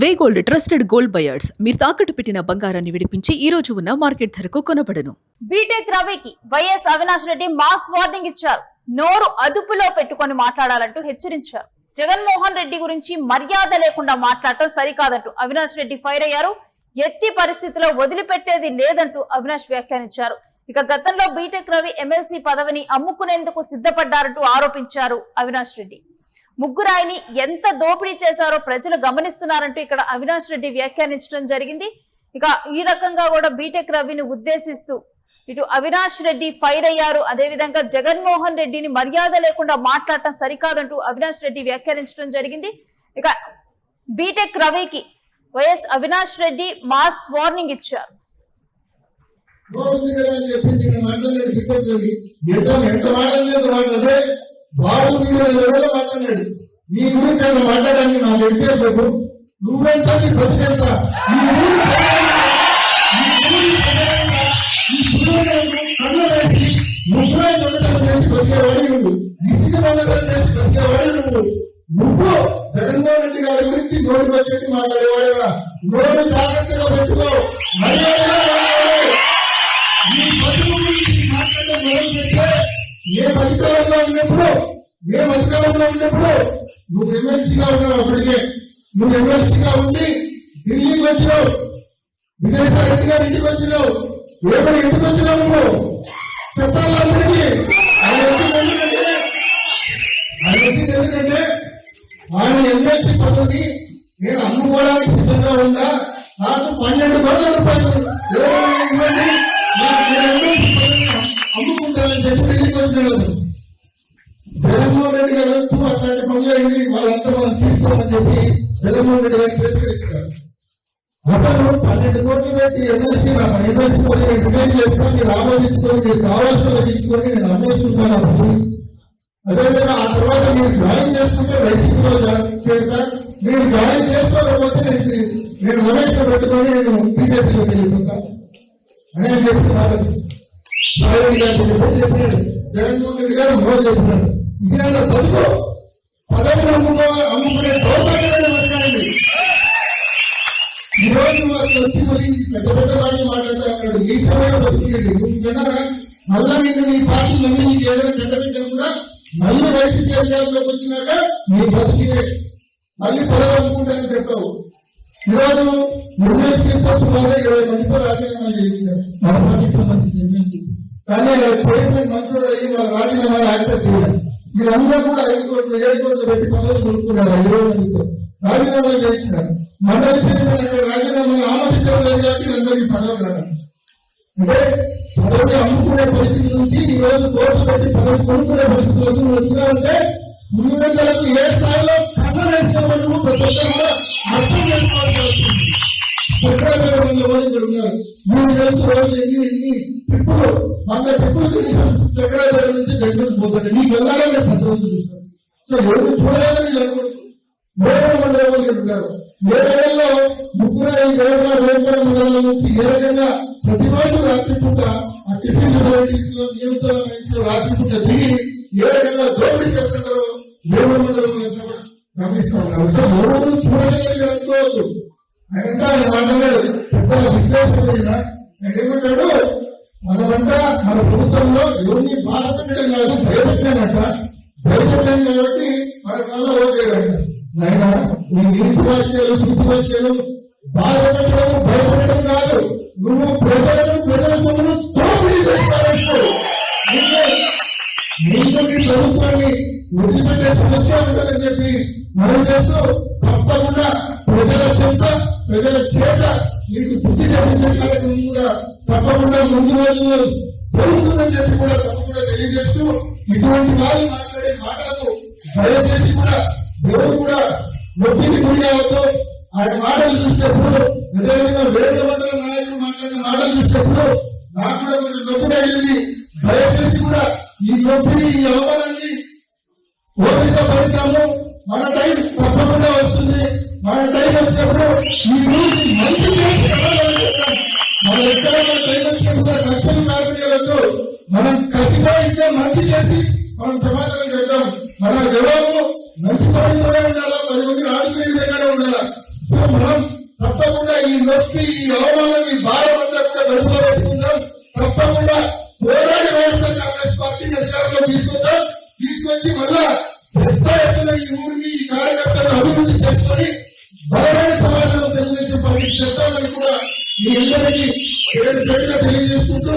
వే gold trusted gold buyers మీరు తాకట్టు పెట్టిన బంగారాన్ని విడిపించి ఈ రోజు ఉన్న మార్కెట్ ధరకు కొనబడను. బీటెక్ రవికి YS Avinash Reddy mass warning ఇచ్చారు. నోరు అదుపులో పెట్టుకొని మాట్లాడాలంటూ హెచ్చరించారు. జగన్మోహన్ రెడ్డి గురించి మర్యాద లేకుండా మాట్లాడటం సరికాదంటూ అవినాష్ రెడ్డి ఫైర్ అయ్యారు. ఎట్టి పరిస్థితిలో వదిలిపెట్టేది లేదంటూ అవినాష్ వ్యాఖ్యానించారు. ఇక గతంలో బీటెక్ రవి ఎమ్మెల్సీ పదవిని అమ్ముకునేందుకు సిద్ధపడ్డారంటూ ఆరోపించారు అవినాష్ రెడ్డి. ముగ్గురాయిని ఎంత దోపిడీ చేశారో ప్రజలు గమనిస్తున్నారంటూ ఇక్కడ అవినాష్ రెడ్డి వ్యాఖ్యానించడం జరిగింది. ఇక ఈ రకంగా కూడా బీటెక్ రవిని ఉద్దేశిస్తూ ఇటు అవినాష్ రెడ్డి ఫైర్ అయ్యారు. అదేవిధంగా జగన్మోహన్ రెడ్డిని మర్యాద లేకుండా మాట్లాడటం సరికాదంటూ అవినాష్ రెడ్డి వ్యాఖ్యానించడం జరిగింది. ఇక బీటెక్ రవికి YS Avinash Reddy mass warning ఇచ్చారు. బాబు లెవెల్లో మాట్లాడాడు. నీ గురించి ఆయన మాట్లాడడానికి నాకు తెలిసే చెప్పు. నువ్వెంత నీ బతికెంత కళ్ళు వేసి ముగ్గురాయి దొంగతనం చేసి బతికేవాడి నువ్వు, ఇసుక దొంగతనం చేసి బతికేవాడి నువ్వు జగన్మోహన్ రెడ్డి గారి గురించి నోటి వచ్చి మాట్లాడేవాడుగా. నోటు జాగ్రత్తగా పెట్టుకో, మర్యాదగా మాట్లాడు. నీ బతుకు గురించి మాట్లాడే మొదలు పెడితే మేము అధికారంలో ఉన్నప్పుడు నువ్వు ఎమ్మెల్సీగా ఉన్నావు. అప్పటికే నువ్వు ఎమ్మెల్సీగా ఉండి ఢిల్లీకి వచ్చినావు, విజయసాయి రెడ్డి గారి ఇంటికి వచ్చినావు. ఏమైనా ఇంటికి వచ్చినావు నువ్వు చెప్పాలి అందరికీ. ఆయన వచ్చింది ఎందుకంటే ఆయన ఎమ్మెల్సీ పదవిని నేను అమ్ముకోవడానికి సిద్ధంగా ఉన్నా, నాకు 12 కోట్ల రూపాయలు ఎవరైనా ఇవ్వండి, ఎమ్మెల్సీ పదవిని అమ్ముకుంటానని చెప్పి ఢిల్లీకి వచ్చినాడు. జగన్మోహన్ రెడ్డి గారు అట్లాంటి పనులు అయింది, వాళ్ళంతా మనం తీసుకోమని చెప్పి జగన్మోహన్ రెడ్డి గారిని తిరస్కరించారు. అతను 12 కోట్లు పెట్టి ఎమ్మెల్సీ పదవి రిజైన్ చేసుకొని మీరు ఆమోదించుకొని మీరు కావాల్సిన ఇచ్చుకొని నేను అమ్మేసుకుంటాను ఆ పదవి. అదేవిధంగా ఆ తర్వాత మీరు జాయిన్ చేసుకుంటే వైసీపీలో చేరుతా, మీరు జాయిన్ చేసుకోకపోతే నేను రమేష్ పెట్టుకొని నేను బీజేపీలోకి వెళ్ళిపోతాను అని చెప్పి మాట్లాడు సాయి గారికి చెప్పాడు. జగన్మోహన్ రెడ్డి గారు మరో చెప్పినాడు. ఇదే బతుకు పదవిని అమ్ముకునే దౌర్భాగ్యమైన బతకాలండి. ఈ రోజు అసలు వచ్చి మరి పెద్ద పెద్ద పార్టీ మాట్లాడుతూ ఉన్నాడు. నీచమైన బతుకులేదు. నువ్వు మళ్ళా నీ పార్టీలు అన్ని నీకు ఏదైనా కట్టబెట్టా కూడా మళ్ళీ వైసీపీ అధికారంలోకి వచ్చినాక నీ బతికిదే మళ్ళీ పదవి అమ్ముకుంటానని చెప్తావు. ఈరోజు ఎమ్మెల్సీతో సుమారుగా 20 మందితో రాజీనామాలు చేయించారు మన పార్టీకి సంబంధించిన ఎమ్మెల్సీ. కానీ చైర్మన్ మంత్రులు అయ్యి వాళ్ళ రాజీనామాలు యాక్సెప్ట్ చేయాలి. వీళ్ళందరూ కూడా 5 కోట్లు 7 కోట్లు పెట్టి పదవులు కొనుక్కున్నారు. 20 మందితో రాజీనామాలు చేయించినారు. మండలి చైర్మన్ అక్కడ రాజీనామాలు ఆమోదించడం లేదు కాబట్టి వీళ్ళందరికీ పదవులు రావాలి. అంటే పదవి అమ్ముకునే పరిస్థితి నుంచి ఈ రోజు కోర్టు పెట్టి పదవి కొనుక్కునే పరిస్థితులకు నువ్వు వచ్చినావంటే ముందుకు ఏ స్థాయిలో కన్నం వేసినామని నువ్వు ప్రతి ఒక్కరు కూడా అర్థం చేసుకోవాల్సి వస్తుంది. ఉన్నారు మీకు తెలుసు రోజు ఎన్ని ట్రిప్పులు 100 ట్రిప్పులు కనీసం చక్రాపేట నుంచి జగ్గూరు పోతాడు. నీకు వెళ్ళాలని నేను 10 రోజులు చూస్తాను. సో ఎవరు చూడలేదని నేను అనుకుంటున్నాను. వేపన మండలం ఉన్నారు. ఏ లెవెల్లో వేపన మండలం నుంచి ఏ రకంగా ప్రతిరోజు రాత్రిపూట ఆ టిఫిన్ సొసైటీస్ లో నియమిత రాత్రిపూట దిగి ఏ రకంగా దోపిడీ చేస్తున్నారో వేపన మండలం గమనిస్తా ఉన్నారు. సో ఎవరు చూడలేదని అనుకోవద్దు. ఆయన మాట్లాడాడు పెద్ద విశ్లేషకుడైన ఆయన ఏమంటాడు, మనమంట మన ప్రభుత్వంలో ఎవరిని బాధ పెట్టడం కాదు భయపెట్టానంట, భయపెట్టాను కాబట్టి మన వల్ల ఓకేనంట. ఆయన నీ నీతి వాక్యాలు శుద్ధి వాక్యాలు బాధ పెట్టడం భయపెట్టడం కాదు, నువ్వు ప్రజల సొమ్మును దోపిడీ చేస్తావు. ముందు నీ ప్రభుత్వాన్ని వదిలిపెట్టే సమస్య ఉంటుందని చెప్పి మనం చేస్తూ తప్పకుండా ప్రజల చేత నీకు బుద్ధి చెప్పించే కార్యక్రమం కూడా తప్పకుండా ముందు రోజుల్లో జరుగుతుందని చెప్పి కూడా తప్పకుండా తెలియజేస్తూ ఇటువంటి వాళ్ళు మాట్లాడే మాటలకు దయచేసి కూడా ఎవరు కూడా నొప్పికి గురి కావద్దు. ఆయన మాటలు చూసినప్పుడు అదేవిధంగా వేద మండల నాయకులు మాట్లాడిన మాటలు చూసినప్పుడు నాకు కూడా కొంచెం నొప్పి తగిలింది. దయచేసి కూడా ఈ నొప్పిని ఈ అవమానాన్ని ఓపిక పడతాము. మన టైం తప్పకుండా వస్తుంది. మన టైం వచ్చినప్పుడు ఈ ఊరికి మంచి చేసి మనం ఎక్కడ మన టైం వచ్చినప్పుడు కక్షలు కార్మికులతో మనం కసిగా ఇంకా మంచి చేసి మనం సమాధానం చేద్దాం. మన జవాబు మంచి పనులతోనే ఉండాలా, 10 మందిని ఆదుకునే విధంగానే ఉండాలా. సో మనం తప్పకుండా ఈ నొప్పి, ఈ అవమానం, ఈ భారం అంతా కూడా వెనుకలో పెట్టుకుందాం. తప్పకుండా పోరాడి వైఎస్ఆర్ కాంగ్రెస్ పార్టీని అధికారంలో తీసుకొద్దాం. తీసుకొచ్చి మళ్ళా పెద్ద ఎత్తున ఈ ఊరిని, ఈ కార్యకర్తలను అభివృద్ధి చేసుకొని బలమైన సమాజాన్ని తెలుగుదేశం పార్టీ చేద్దామని కూడా మీ అందరికీ పేరు పేరుగా తెలియజేసుకుంటూ